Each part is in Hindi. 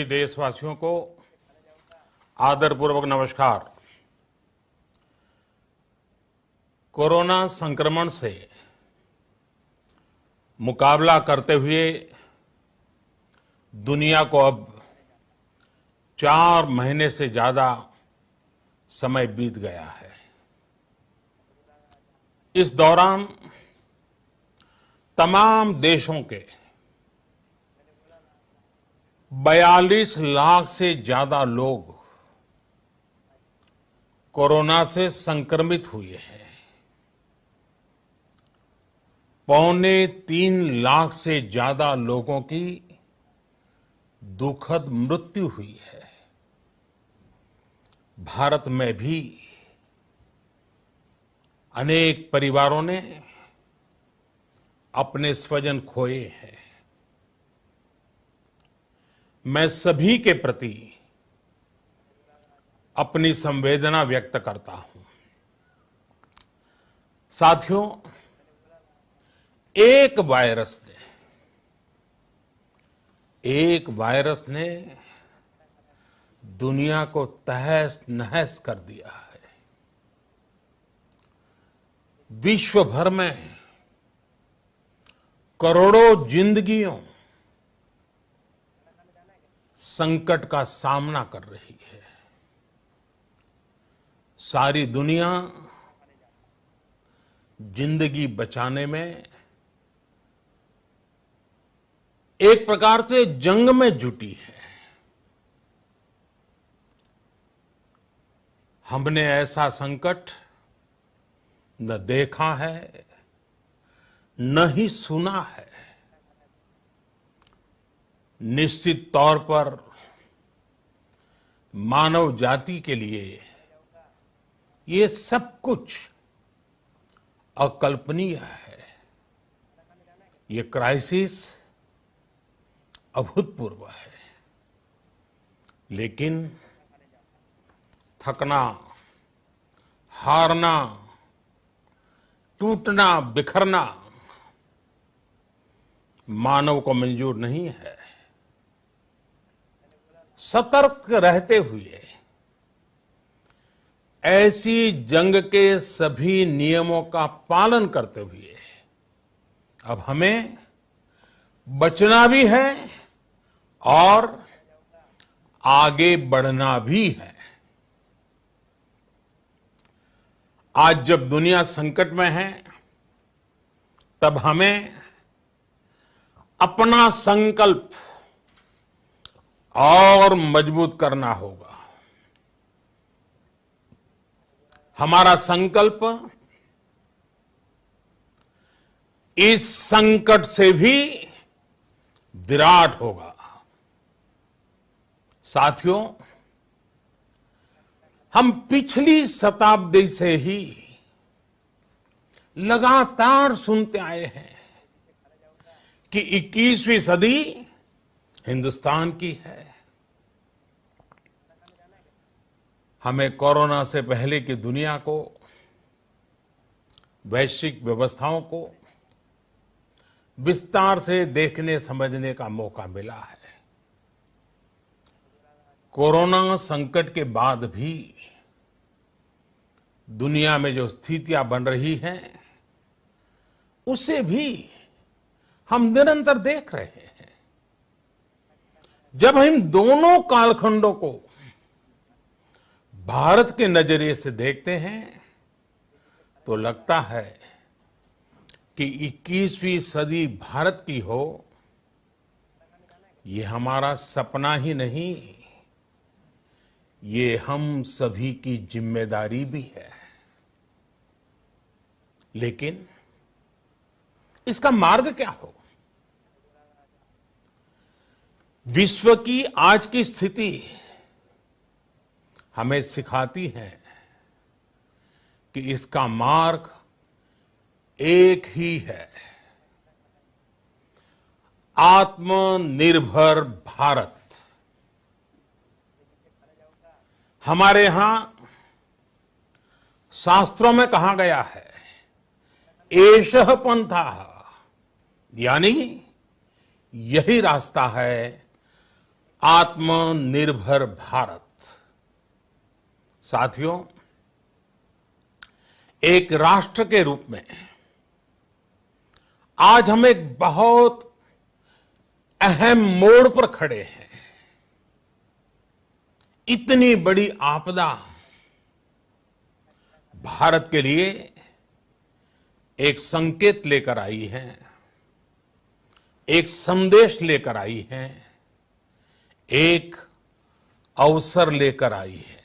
देशवासियों को आदरपूर्वक नमस्कार। कोरोना संक्रमण से मुकाबला करते हुए दुनिया को अब 4 महीने से ज्यादा समय बीत गया है। इस दौरान तमाम देशों के 42 लाख से ज्यादा लोग कोरोना से संक्रमित हुए हैं। 2.25 लाख से ज्यादा लोगों की दुखद मृत्यु हुई है। भारत में भी अनेक परिवारों ने अपने स्वजन खोए हैं। मैं सभी के प्रति अपनी संवेदना व्यक्त करता हूं। साथियों, एक वायरस ने दुनिया को तहस नहस कर दिया है। विश्व भर में करोड़ों जिंदगियों संकट का सामना कर रही है। सारी दुनिया जिंदगी बचाने में एक प्रकार से जंग में जुटी है। हमने ऐसा संकट न देखा है, न ही सुना है। निश्चित तौर पर मानव जाति के लिए ये सब कुछ अकल्पनीय है। ये क्राइसिस अभूतपूर्व है, लेकिन थकना, हारना, टूटना, बिखरना मानव को मंजूर नहीं है। सतर्क रहते हुए ऐसी जंग के सभी नियमों का पालन करते हुए अब हमें बचना भी है और आगे बढ़ना भी है। आज जब दुनिया संकट में है, तब हमें अपना संकल्प और मजबूत करना होगा। हमारा संकल्प इस संकट से भी विराट होगा। साथियों, हम पिछली शताब्दी से ही लगातार सुनते आए हैं कि 21वीं सदी हिंदुस्तान की है। हमें कोरोना से पहले की दुनिया को, वैश्विक व्यवस्थाओं को विस्तार से देखने समझने का मौका मिला है। कोरोना संकट के बाद भी दुनिया में जो स्थितियां बन रही हैं, उसे भी हम निरंतर देख रहे हैं। जब हम दोनों कालखंडों को भारत के नजरिए से देखते हैं, तो लगता है कि 21वीं सदी भारत की हो, ये हमारा सपना ही नहीं, ये हम सभी की जिम्मेदारी भी है। लेकिन इसका मार्ग क्या हो? विश्व की आज की स्थिति हमें सिखाती है कि इसका मार्ग एक ही है, आत्मनिर्भर भारत। हमारे यहां शास्त्रों में कहा गया है, एषः पंथः, यानी यही रास्ता है आत्मनिर्भर भारत। साथियों, एक राष्ट्र के रूप में आज हम एक बहुत अहम मोड़ पर खड़े हैं। इतनी बड़ी आपदा भारत के लिए एक संकेत लेकर आई है, एक संदेश लेकर आई है, एक अवसर लेकर आई है।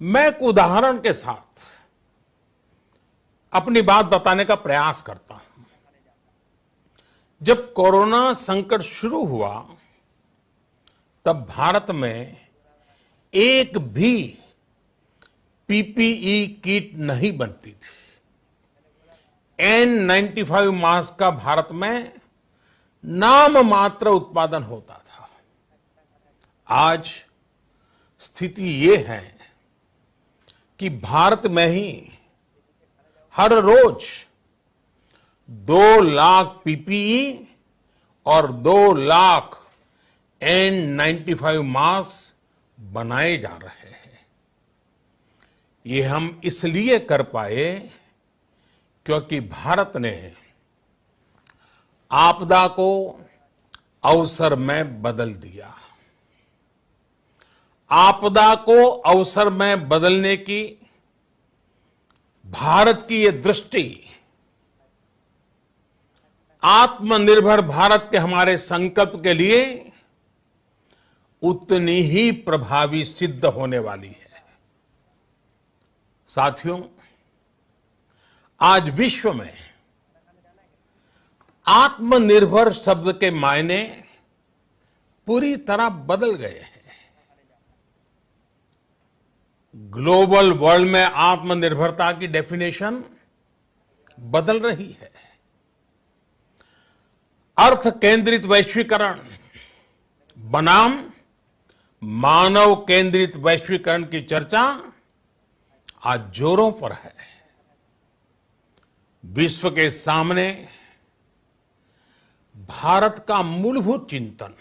मैं एक उदाहरण के साथ अपनी बात बताने का प्रयास करता हूं। जब कोरोना संकट शुरू हुआ तब भारत में एक भी पीपीई किट नहीं बनती थी। N95 मास्क का भारत में नाम मात्र उत्पादन होता था। आज स्थिति ये है कि भारत में ही हर रोज 2 लाख पीपीई और 2 लाख N95 मास्क बनाए जा रहे हैं। ये हम इसलिए कर पाए क्योंकि भारत ने आपदा को अवसर में बदल दिया। आपदा को अवसर में बदलने की भारत की ये दृष्टि आत्मनिर्भर भारत के हमारे संकल्प के लिए उतनी ही प्रभावी सिद्ध होने वाली है। साथियों, आज विश्व में आत्मनिर्भर शब्द के मायने पूरी तरह बदल गए हैं। ग्लोबल वर्ल्ड में आत्मनिर्भरता की डेफिनेशन बदल रही है। अर्थ केंद्रित वैश्वीकरण बनाम मानव केंद्रित वैश्वीकरण की चर्चा आज जोरों पर है। विश्व के सामने भारत का मूलभूत चिंतन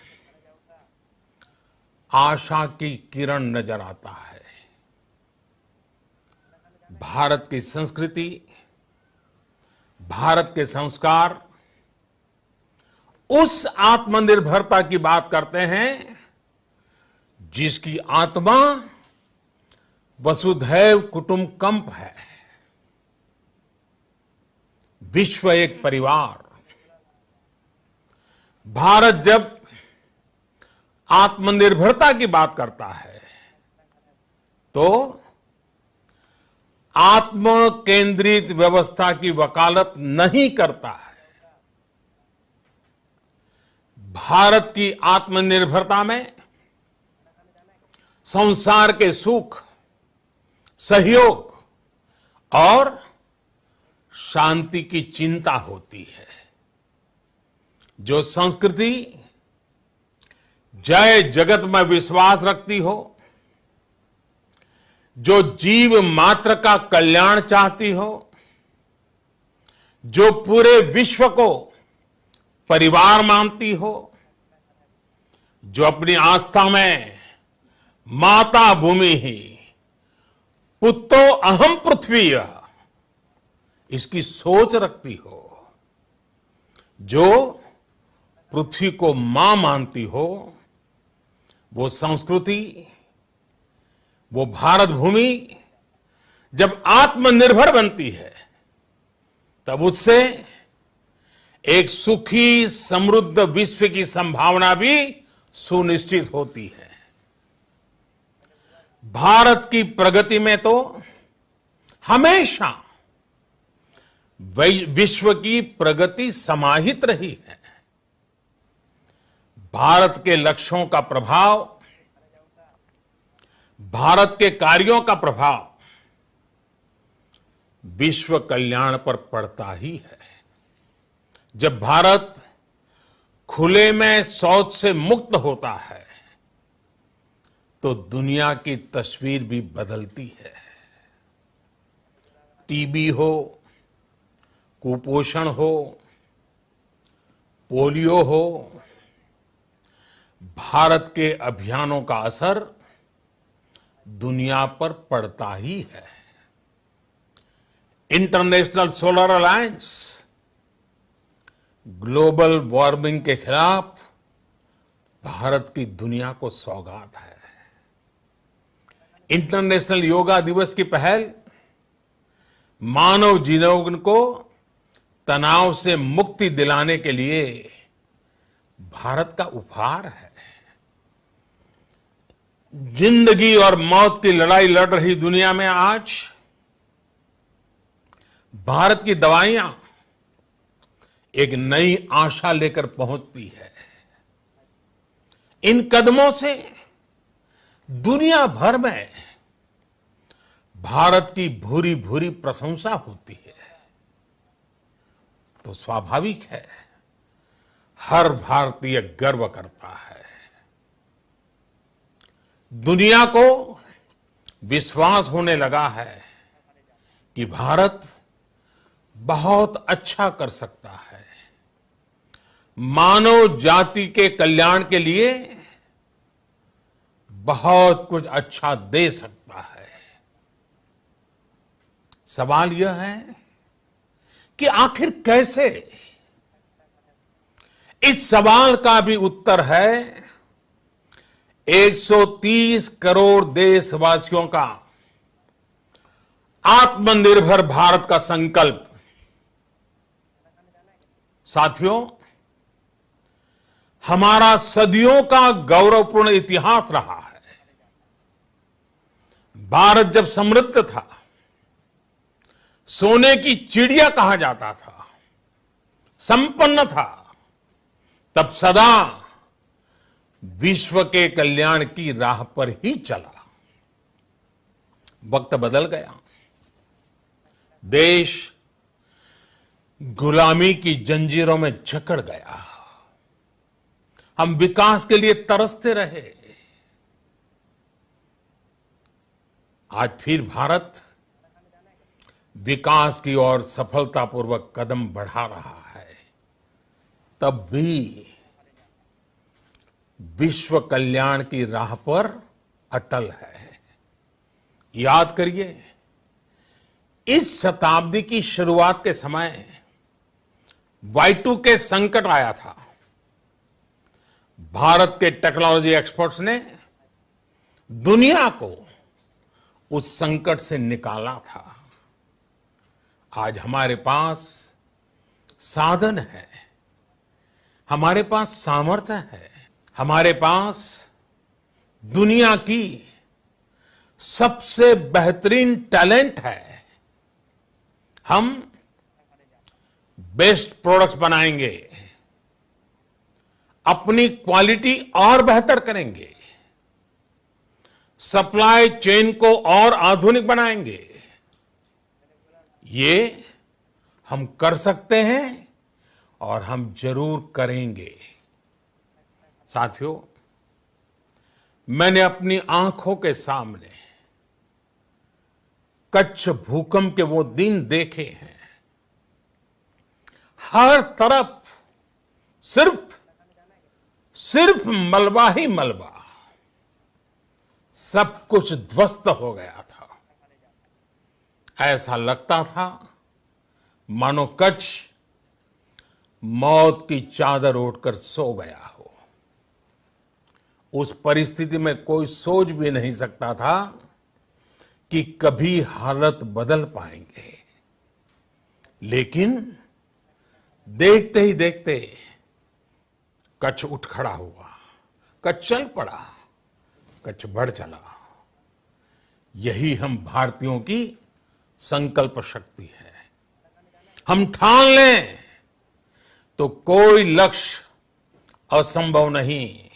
आशा की किरण नजर आता है। भारत की संस्कृति, भारत के संस्कार उस आत्मनिर्भरता की बात करते हैं जिसकी आत्मा वसुधैव कुटुंबकम है। विश्व एक परिवार। भारत जब आत्मनिर्भरता की बात करता है तो आत्म केंद्रित व्यवस्था की वकालत नहीं करता है। भारत की आत्मनिर्भरता में संसार के सुख, सहयोग और शांति की चिंता होती है। जो संस्कृति जय जगत में विश्वास रखती हो, जो जीव मात्र का कल्याण चाहती हो, जो पूरे विश्व को परिवार मानती हो, जो अपनी आस्था में माता भूमि ही पुत्रो अहम पृथ्वी इसकी सोच रखती हो, जो पृथ्वी को मां मानती हो, वो संस्कृति, वो भारत भूमि जब आत्मनिर्भर बनती है तब उससे एक सुखी समृद्ध विश्व की संभावना भी सुनिश्चित होती है। भारत की प्रगति में तो हमेशा विश्व की प्रगति समाहित रही है। भारत के लक्ष्यों का प्रभाव, भारत के कार्यों का प्रभाव विश्व कल्याण पर पड़ता ही है। जब भारत खुले में शौच से मुक्त होता है तो दुनिया की तस्वीर भी बदलती है। टीबी हो, कुपोषण हो, पोलियो हो, भारत के अभियानों का असर दुनिया पर पड़ता ही है। International solar alliance global warming के खिलाफ भारत की दुनिया को सौगात है। इंटरनेशनल योगा दिवस की पहल मानव जीवन को तनाव से मुक्ति दिलाने के लिए भारत का उपहार है। जिंदगी और मौत की लड़ाई लड़ रही दुनिया में आज भारत की दवाइयां एक नई आशा लेकर पहुंचती है। इन कदमों से दुनिया भर में भारत की भूरी भूरी प्रशंसा होती है। तो स्वाभाविक है, हर भारतीय गर्व करता है। दुनिया को विश्वास होने लगा है कि भारत बहुत अच्छा कर सकता है, मानव जाति के कल्याण के लिए बहुत कुछ अच्छा दे सकता है। सवाल यह है कि आखिर कैसे? इस सवाल का भी उत्तर है 130 करोड़ देशवासियों का आत्मनिर्भर भारत का संकल्प। साथियों, हमारा सदियों का गौरवपूर्ण इतिहास रहा है। भारत जब समृद्ध था, सोने की चिड़िया कहा जाता था, संपन्न था, तब सदा विश्व के कल्याण की राह पर ही चला। वक्त बदल गया, देश गुलामी की जंजीरों में जकड़ गया। हम विकास के लिए तरसते रहे। आज फिर भारत विकास की ओर सफलतापूर्वक कदम बढ़ा रहा है। तब भी विश्व कल्याण की राह पर अटल है। याद करिए, इस शताब्दी की शुरुआत के समय Y2K संकट आया था। भारत के टेक्नोलॉजी एक्सपर्ट्स ने दुनिया को उस संकट से निकाला था। आज हमारे पास साधन है, हमारे पास सामर्थ्य है, हमारे पास दुनिया की सबसे बेहतरीन टैलेंट है। हम बेस्ट प्रोडक्ट्स बनाएंगे, अपनी क्वालिटी और बेहतर करेंगे, सप्लाई चेन को और आधुनिक बनाएंगे। ये हम कर सकते हैं और हम जरूर करेंगे। साथियों, मैंने अपनी आंखों के सामने कच्छ भूकंप के वो दिन देखे हैं। हर तरफ सिर्फ मलबा ही मलबा, सब कुछ ध्वस्त हो गया था। ऐसा लगता था मानो कच्छ मौत की चादर ओढ़कर सो गया हो। उस परिस्थिति में कोई सोच भी नहीं सकता था कि कभी हालत बदल पाएंगे। लेकिन देखते ही देखते कच्छ उठ खड़ा हुआ, कच्छ चल पड़ा, कच्छ बढ़ चला। यही हम भारतीयों की संकल्प शक्ति है। हम ठान लें तो कोई लक्ष्य असंभव नहीं,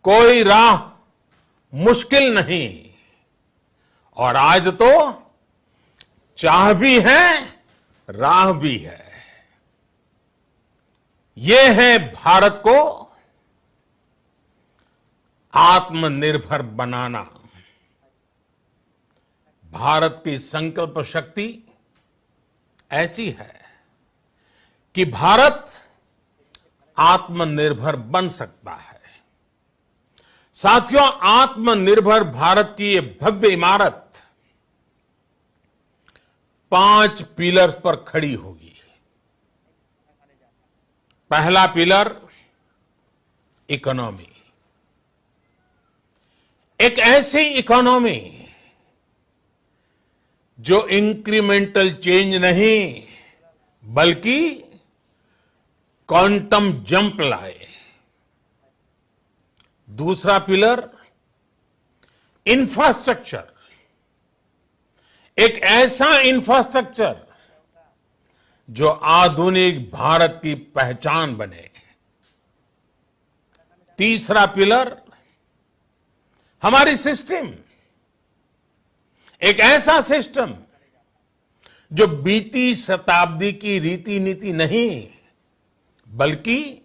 कोई राह मुश्किल नहीं। और आज तो चाह भी है, राह भी है। ये है भारत को आत्मनिर्भर बनाना। भारत की संकल्प शक्ति ऐसी है कि भारत आत्मनिर्भर बन सकता है। साथियों, आत्मनिर्भर भारत की ये भव्य इमारत 5 पिलर्स पर खड़ी होगी। पहला पिलर इकोनॉमी। एक ऐसी इकोनॉमी जो इंक्रीमेंटल चेंज नहीं बल्कि क्वांटम जंप लाए। दूसरा पिलर इंफ्रास्ट्रक्चर। एक ऐसा इंफ्रास्ट्रक्चर जो आधुनिक भारत की पहचान बने। तीसरा पिलर हमारी सिस्टम। एक ऐसा सिस्टम जो बीती शताब्दी की रीति नीति नहीं बल्कि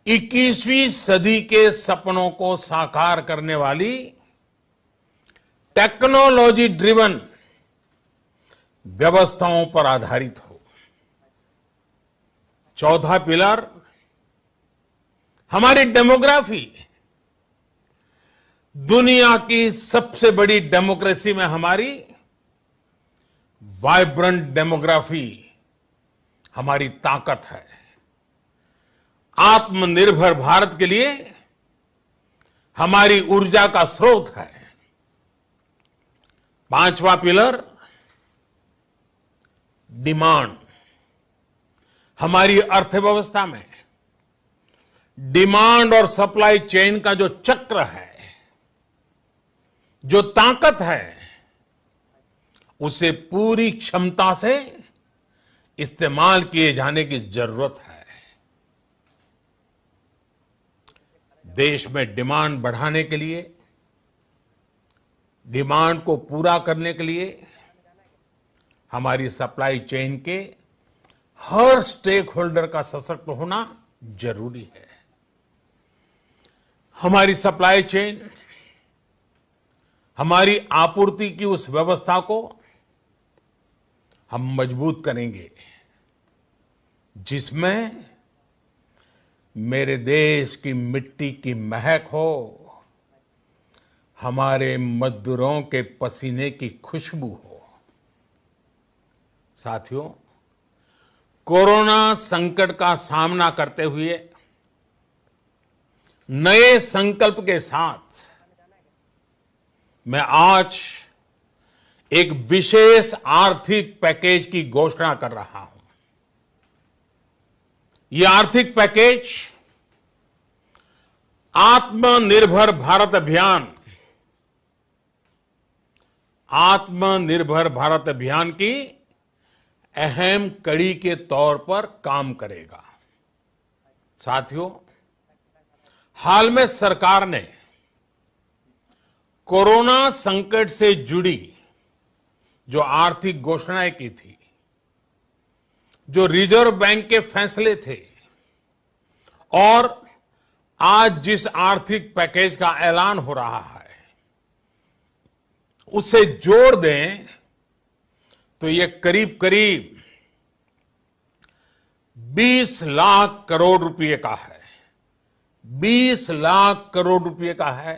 21वीं सदी के सपनों को साकार करने वाली टेक्नोलॉजी ड्रिवन व्यवस्थाओं पर आधारित हो। चौथा पिलर हमारी डेमोग्राफी। दुनिया की सबसे बड़ी डेमोक्रेसी में हमारी वाइब्रेंट डेमोग्राफी हमारी ताकत है। आत्मनिर्भर भारत के लिए हमारी ऊर्जा का स्रोत है। पांचवा पिलर डिमांड। हमारी अर्थव्यवस्था में डिमांड और सप्लाई चेन का जो चक्र है, जो ताकत है, उसे पूरी क्षमता से इस्तेमाल किए जाने की जरूरत है। देश में डिमांड बढ़ाने के लिए, डिमांड को पूरा करने के लिए हमारी सप्लाई चेन के हर स्टेक होल्डर का सशक्त होना जरूरी है। हमारी सप्लाई चेन, हमारी आपूर्ति की उस व्यवस्था को हम मजबूत करेंगे जिसमें मेरे देश की मिट्टी की महक हो, हमारे मजदूरों के पसीने की खुशबू हो। साथियों, कोरोना संकट का सामना करते हुए नए संकल्प के साथ मैं आज एक विशेष आर्थिक पैकेज की घोषणा कर रहा हूं। यह आर्थिक पैकेज आत्मनिर्भर भारत अभियान, आत्मनिर्भर भारत अभियान की अहम कड़ी के तौर पर काम करेगा। साथियों, हाल में सरकार ने कोरोना संकट से जुड़ी जो आर्थिक घोषणाएं की थी, जो रिजर्व बैंक के फैसले थे और आज जिस आर्थिक पैकेज का ऐलान हो रहा है, उसे जोड़ दें तो ये करीब करीब 20 लाख करोड़ रुपए का है। 20 लाख करोड़ रुपए का है।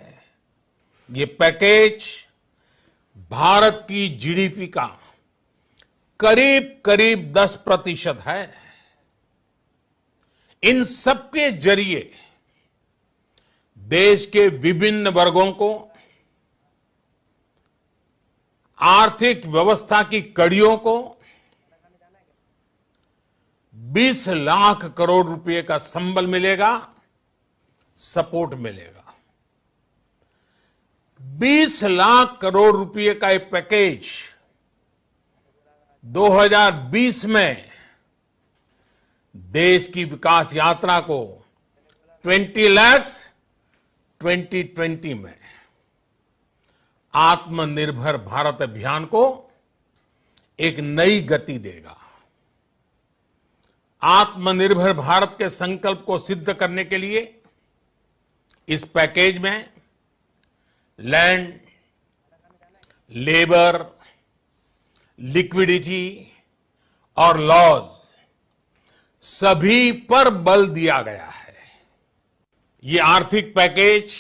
ये पैकेज भारत की जीडीपी का करीब करीब 10% है। इन सबके जरिए देश के विभिन्न वर्गों को आर्थिक व्यवस्था की कड़ियों को 20 लाख करोड़ रुपए का संबल मिलेगा, सपोर्ट मिलेगा। 20 लाख करोड़ रुपए का एक पैकेज 2020 में देश की विकास यात्रा को 20 लाख 2020 में आत्मनिर्भर भारत अभियान को एक नई गति देगा। आत्मनिर्भर भारत के संकल्प को सिद्ध करने के लिए इस पैकेज में लैंड, लेबर, लिक्विडिटी और लॉज सभी पर बल दिया गया है। ये आर्थिक पैकेज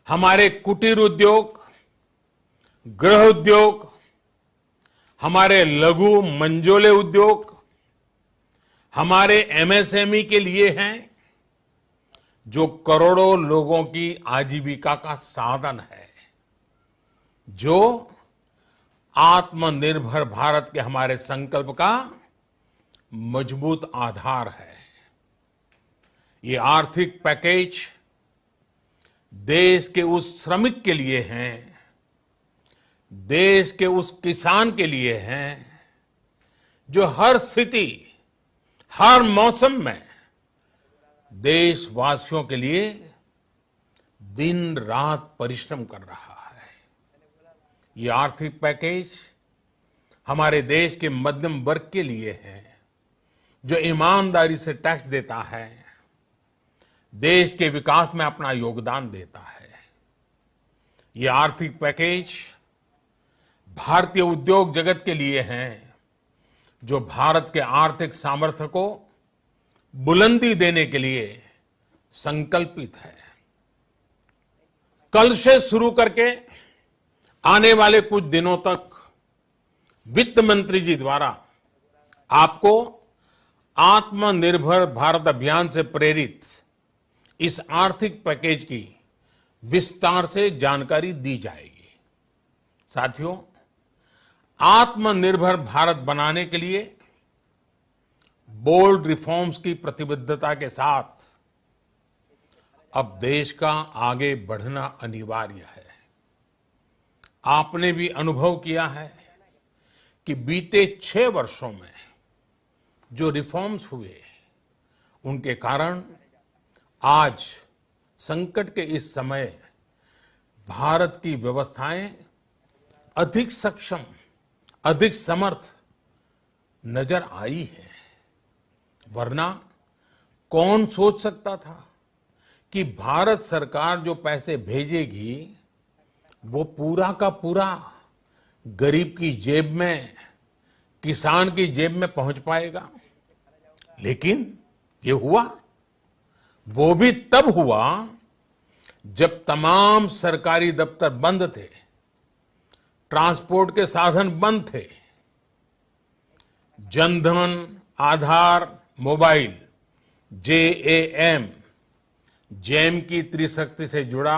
हमारे कुटीर उद्योग, गृह उद्योग, हमारे लघु मंझोले उद्योग, हमारे एमएसएमई के लिए हैं, जो करोड़ों लोगों की आजीविका का साधन है, जो आत्मनिर्भर भारत के हमारे संकल्प का मजबूत आधार है। ये आर्थिक पैकेज देश के उस श्रमिक के लिए हैं, देश के उस किसान के लिए हैं, जो हर स्थिति, हर मौसम में देशवासियों के लिए दिन रात परिश्रम कर रहा है। ये आर्थिक पैकेज हमारे देश के मध्यम वर्ग के लिए है, जो ईमानदारी से टैक्स देता है, देश के विकास में अपना योगदान देता है। ये आर्थिक पैकेज भारतीय उद्योग जगत के लिए हैं, जो भारत के आर्थिक सामर्थ्य को बुलंदी देने के लिए संकल्पित है। कल से शुरू करके आने वाले कुछ दिनों तक वित्त मंत्री जी द्वारा आपको आत्मनिर्भर भारत अभियान से प्रेरित इस आर्थिक पैकेज की विस्तार से जानकारी दी जाएगी। साथियों, आत्मनिर्भर भारत बनाने के लिए बोल्ड रिफॉर्म्स की प्रतिबद्धता के साथ अब देश का आगे बढ़ना अनिवार्य है। आपने भी अनुभव किया है कि बीते 6 वर्षों में जो रिफॉर्म्स हुए, उनके कारण आज संकट के इस समय भारत की व्यवस्थाएं अधिक सक्षम, अधिक समर्थ नजर आई है। वरना कौन सोच सकता था कि भारत सरकार जो पैसे भेजेगी वो पूरा का पूरा गरीब की जेब में, किसान की जेब में पहुंच पाएगा। लेकिन ये हुआ, वो भी तब हुआ जब तमाम सरकारी दफ्तर बंद थे, ट्रांसपोर्ट के साधन बंद थे, जनधन, आधार, मोबाइल, जेएएम, जैम की त्रिशक्ति से जुड़ा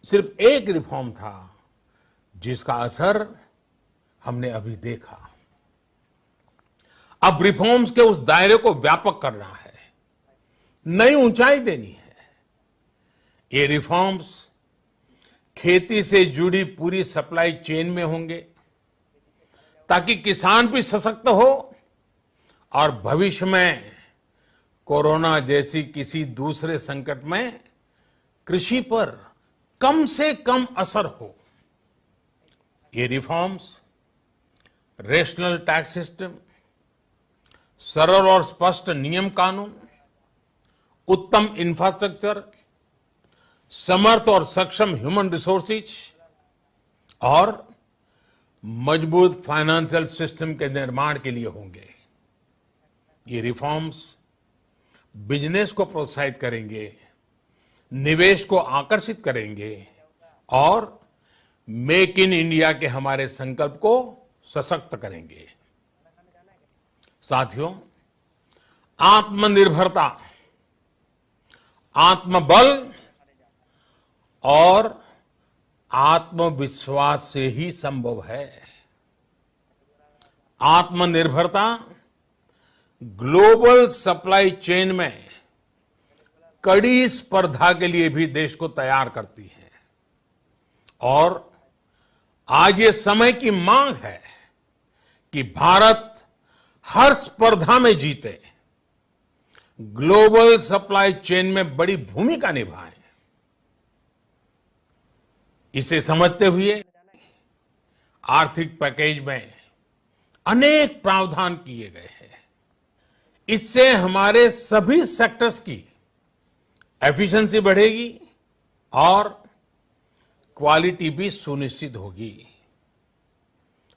सिर्फ एक रिफॉर्म था, जिसका असर हमने अभी देखा। अब रिफॉर्म्स के उस दायरे को व्यापक करना है, नई ऊंचाई देनी है। ये रिफॉर्म्स खेती से जुड़ी पूरी सप्लाई चेन में होंगे, ताकि किसान भी सशक्त हो और भविष्य में कोरोना जैसी किसी दूसरे संकट में कृषि पर कम से कम असर हो। ये रिफॉर्म्स रेशनल टैक्स सिस्टम, सरल और स्पष्ट नियम कानून, उत्तम इंफ्रास्ट्रक्चर, समर्थ और सक्षम ह्यूमन रिसोर्सेज और मजबूत फाइनेंशियल सिस्टम के निर्माण के लिए होंगे। ये रिफॉर्म्स बिजनेस को प्रोत्साहित करेंगे, निवेश को आकर्षित करेंगे और मेक इन इंडिया के हमारे संकल्प को सशक्त करेंगे। साथियों, आत्मनिर्भरता, आत्मबल और आत्मविश्वास से ही संभव है। आत्मनिर्भरता ग्लोबल सप्लाई चेन में कड़ी स्पर्धा के लिए भी देश को तैयार करती है और आज ये समय की मांग है कि भारत हर स्पर्धा में जीते, ग्लोबल सप्लाई चेन में बड़ी भूमिका निभाए। इसे समझते हुए आर्थिक पैकेज में अनेक प्रावधान किए गए हैं। इससे हमारे सभी सेक्टर्स की एफिशिएंसी बढ़ेगी और क्वालिटी भी सुनिश्चित होगी।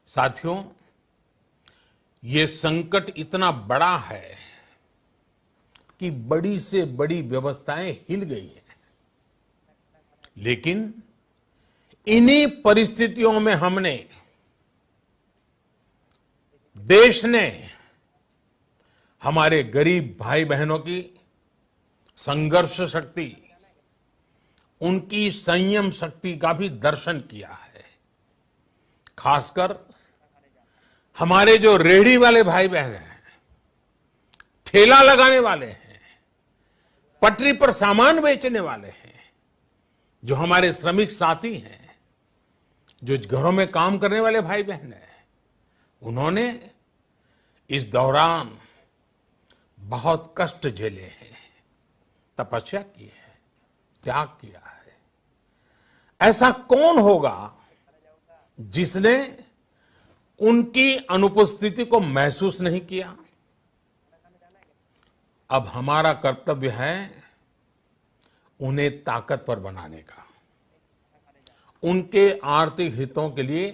साथियों, ये संकट इतना बड़ा है कि बड़ी से बड़ी व्यवस्थाएं हिल गई हैं। लेकिन इन्हीं परिस्थितियों में हमने, देश ने हमारे गरीब भाई बहनों की संघर्ष शक्ति, उनकी संयम शक्ति का भी दर्शन किया है। खासकर हमारे जो रेहड़ी वाले भाई बहन हैं, ठेला लगाने वाले हैं, पटरी पर सामान बेचने वाले हैं, जो हमारे श्रमिक साथी हैं, जो घरों में काम करने वाले भाई बहन हैं, उन्होंने इस दौरान बहुत कष्ट झेले हैं, तपस्या की है, त्याग किया है। ऐसा कौन होगा जिसने उनकी अनुपस्थिति को महसूस नहीं किया? अब हमारा कर्तव्य है उन्हें ताकतवर बनाने का, उनके आर्थिक हितों के लिए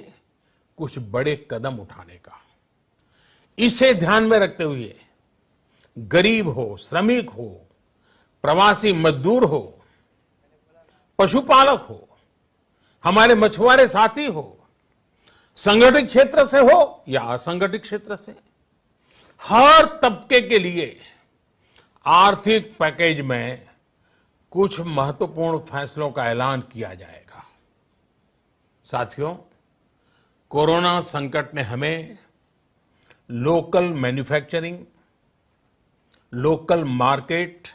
कुछ बड़े कदम उठाने का। इसे ध्यान में रखते हुए गरीब हो, श्रमिक हो, प्रवासी मजदूर हो, पशुपालक हो, हमारे मछुआरे साथी हो, संगठित क्षेत्र से हो या असंगठित क्षेत्र से, हर तबके के लिए आर्थिक पैकेज में कुछ महत्वपूर्ण फैसलों का ऐलान किया जाएगा। साथियों, कोरोना संकट ने हमें local manufacturing, local market,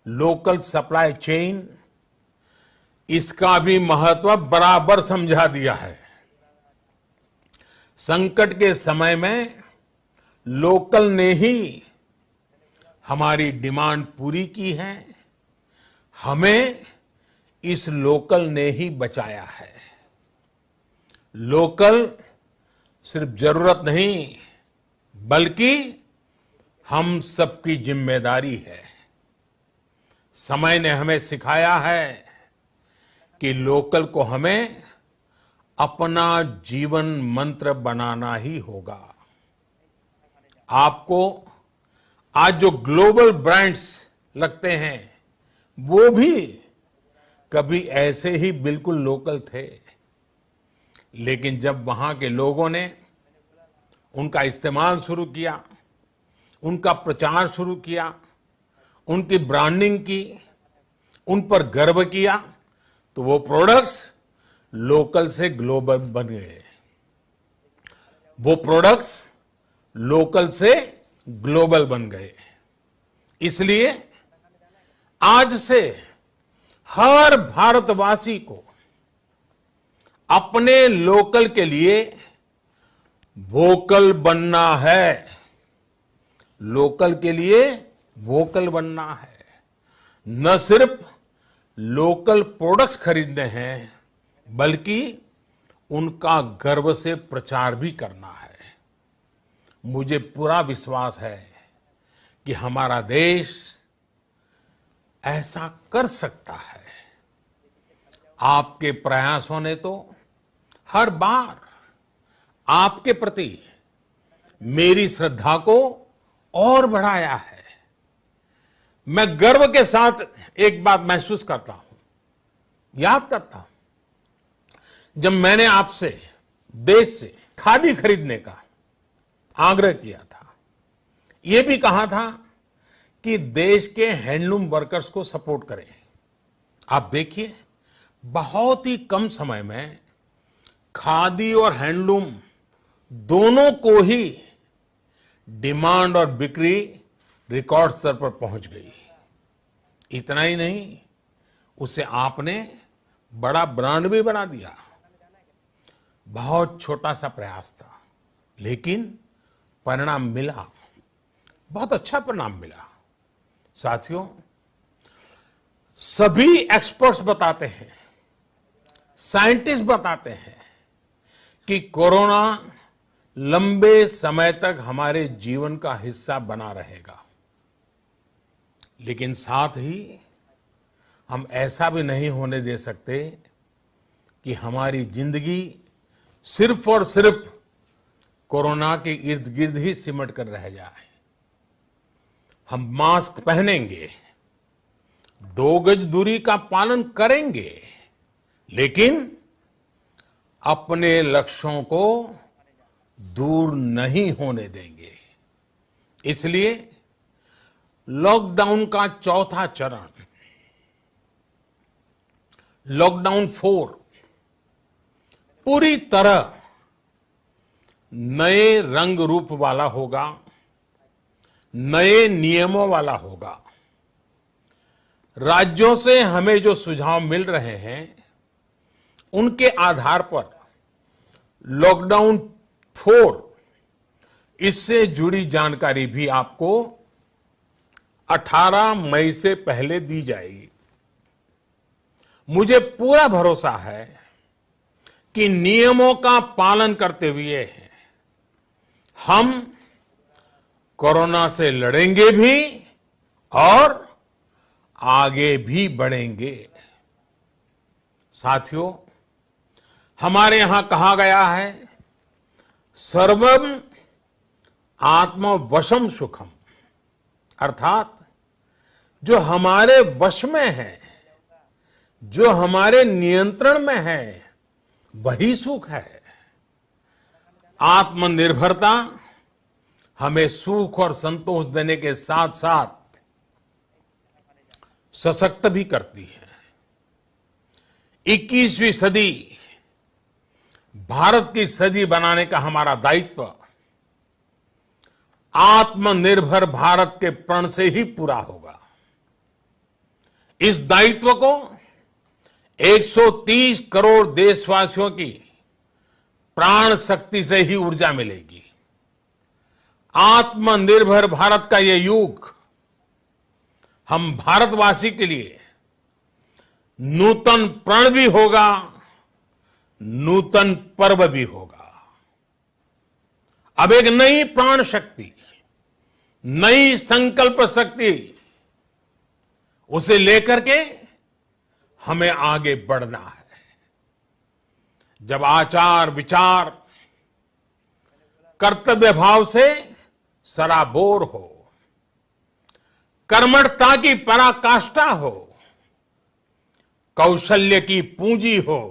local supply chain, इसका भी महत्व बराबर समझा दिया है। संकट के समय में लोकल ने ही हमारी डिमांड पूरी की है, हमें इस लोकल ने ही बचाया है। लोकल सिर्फ जरूरत नहीं, बल्कि हम सबकी जिम्मेदारी है। समय ने हमें सिखाया है कि लोकल को हमें अपना जीवन मंत्र बनाना ही होगा। आपको आज जो ग्लोबल ब्रांड्स लगते हैं, वो भी कभी ऐसे ही बिल्कुल लोकल थे, लेकिन जब वहां के लोगों ने उनका इस्तेमाल शुरू किया, उनका प्रचार शुरू किया, उनकी ब्रांडिंग की, उन पर गर्व किया, तो वो प्रोडक्ट्स लोकल से ग्लोबल बन गए। वो प्रोडक्ट्स लोकल से ग्लोबल बन गए। इसलिए आज से हर भारतवासी को अपने लोकल के लिए वोकल बनना है। लोकल के लिए वोकल बनना है। न सिर्फ लोकल प्रोडक्ट्स खरीदने हैं, बल्कि उनका गर्व से प्रचार भी करना है। मुझे पूरा विश्वास है कि हमारा देश ऐसा कर सकता है। आपके प्रयासों ने तो हर बार आपके प्रति मेरी श्रद्धा को और बढ़ाया है। मैं गर्व के साथ एक बात महसूस करता हूं, याद करता हूं, जब मैंने आपसे देश से खादी खरीदने का आग्रह किया था, यह भी कहा था कि देश के हैंडलूम वर्कर्स को सपोर्ट करें। आप देखिए, बहुत ही कम समय में खादी और हैंडलूम दोनों को ही डिमांड और बिक्री रिकॉर्ड स्तर पर पहुंच गई। इतना ही नहीं, उसे आपने बड़ा ब्रांड भी बना दिया। बहुत छोटा सा प्रयास था, लेकिन परिणाम मिला, बहुत अच्छा परिणाम मिला। साथियों, सभी एक्सपर्ट्स बताते हैं, साइंटिस्ट बताते हैं कि कोरोना लंबे समय तक हमारे जीवन का हिस्सा बना रहेगा। लेकिन साथ ही हम ऐसा भी नहीं होने दे सकते कि हमारी जिंदगी सिर्फ और सिर्फ कोरोना के इर्द गिर्द ही सिमट कर रह जाए। हम मास्क पहनेंगे, 2 गज दूरी का पालन करेंगे, लेकिन अपने लक्ष्यों को दूर नहीं होने देंगे। इसलिए लॉकडाउन का चौथा चरण, लॉकडाउन 4, पूरी तरह नए रंग रूप वाला होगा, नए नियमों वाला होगा। राज्यों से हमें जो सुझाव मिल रहे हैं, उनके आधार पर लॉकडाउन 4, इससे जुड़ी जानकारी भी आपको 18 मई से पहले दी जाएगी। मुझे पूरा भरोसा है कि नियमों का पालन करते हुए हम कोरोना से लड़ेंगे भी और आगे भी बढ़ेंगे। साथियों, हमारे यहां कहा गया है, सर्वम आत्मवशम सुखम, अर्थात जो हमारे वश में है, जो हमारे नियंत्रण में है, वही सुख है। आत्मनिर्भरता हमें सुख और संतोष देने के साथ साथ सशक्त भी करती है। 21वीं सदी भारत की सदी बनाने का हमारा दायित्व आत्मनिर्भर भारत के प्रण से ही पूरा होगा। इस दायित्व को 130 करोड़ देशवासियों की प्राण शक्ति से ही ऊर्जा मिलेगी। आत्मनिर्भर भारत का ये युग हम भारतवासी के लिए नूतन प्रण भी होगा, नूतन पर्व भी होगा। अब एक नई प्राण शक्ति, नई संकल्प शक्ति, उसे लेकर के हमें आगे बढ़ना है। जब आचार विचार कर्तव्य भाव से सराबोर हो, कर्मठता की पराकाष्ठा हो, कौशल्य की पूंजी हो,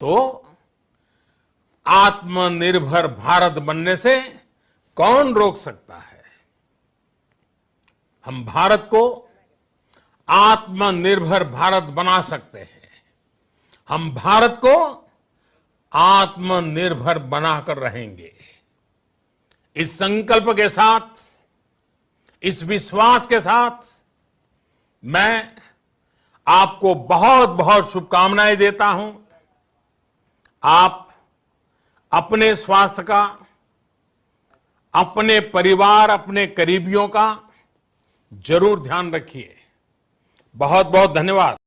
तो आत्मनिर्भर भारत बनने से कौन रोक सकता है। हम भारत को आत्मनिर्भर भारत बना सकते हैं। हम भारत को आत्मनिर्भर बनाकर रहेंगे। इस संकल्प के साथ, इस विश्वास के साथ मैं आपको बहुत बहुत शुभकामनाएं देता हूं। आप अपने स्वास्थ्य का, अपने परिवार, अपने करीबियों का जरूर ध्यान रखिए। बहुत बहुत धन्यवाद।